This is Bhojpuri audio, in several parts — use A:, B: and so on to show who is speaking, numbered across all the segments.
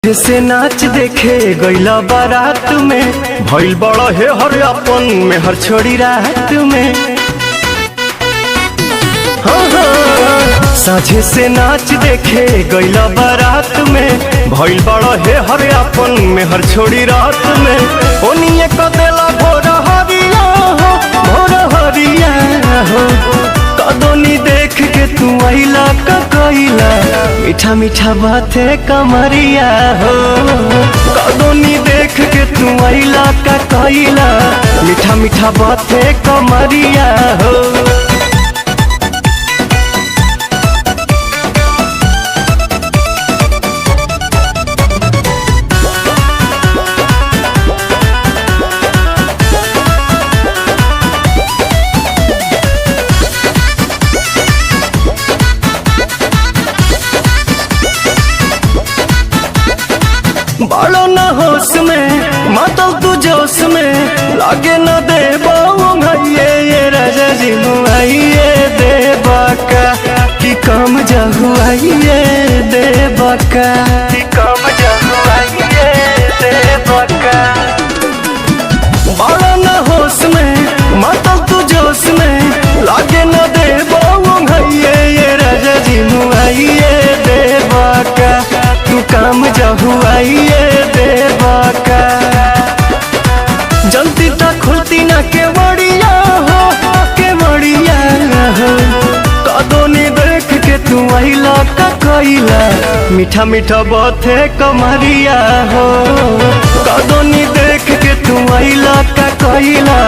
A: से नाच देखे गईला बारात में भइल बड़ा हे हर अपन में हर छोड़ी रात में। साझे से नाच देखे गईला बारात में भइल बड़ा हे हर अपन में हर छोड़ी रात में। ओनिए कदेला भोर हरिया हो, भोर हरिया हो, कदोनी देख के तू आइला कइला मीठा मीठा बाते कमरिया हो। कदोनी देख के तू आइला कइला मीठा मीठा बाते कमरिया हो। बालो न होश में मातल तू जोश में लागे न दे ये राजा जी मुआइए दे बाका कि कम जहुआइए दे बाका कि कम जहुआइए दे बाका। बालो न होश में मातल तू जोश में लागे न दे ये राजा जी मुआइए दे बाका तू काम जहुआइए देवा का। जल्दी तक खुलती ना के बड़िया हो, के बड़िया हो, कदोनी देख के तू आइला का कइला मीठा मीठा बाते कमरिया हो। कदोनी देख के तू आइला का कइला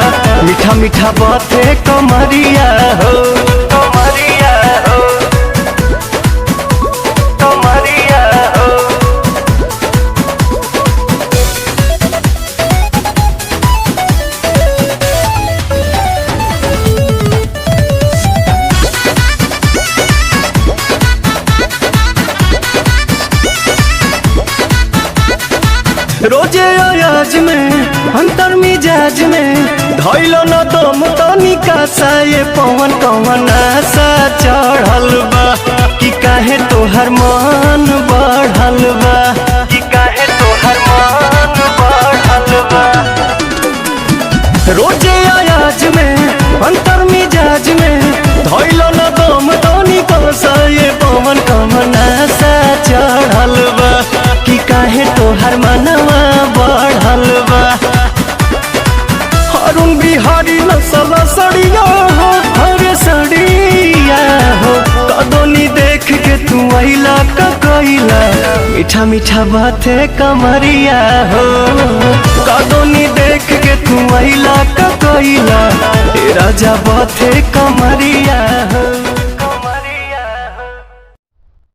A: मीठा मीठा बाते कमरिया हो, कमरिया हो, कमरिया हो। रोजे अयाज में अंतर मिजाज में धैलो न दम तनिका सा ये पवन कवन आशा चढ़ल बा कि काहे तोहर मन बढ़ल बा, कि काहे तोहर मन बढ़ल बा। रोजे अयाज में अंतर मिजाज में धैलो न दम तनिका सा ये पवन कवन आशा चढ़ल बा कि काहे तोहर मनवा बढ़ल बा। अरुण बिहारी नसल सड़िया हो, हरे सड़िया हो, कदोनी देख के तू आइला कइला मीठा मीठा बाते कमरिया हो। कदोनी देख के तू आइला कइला राजा बाते कमरिया।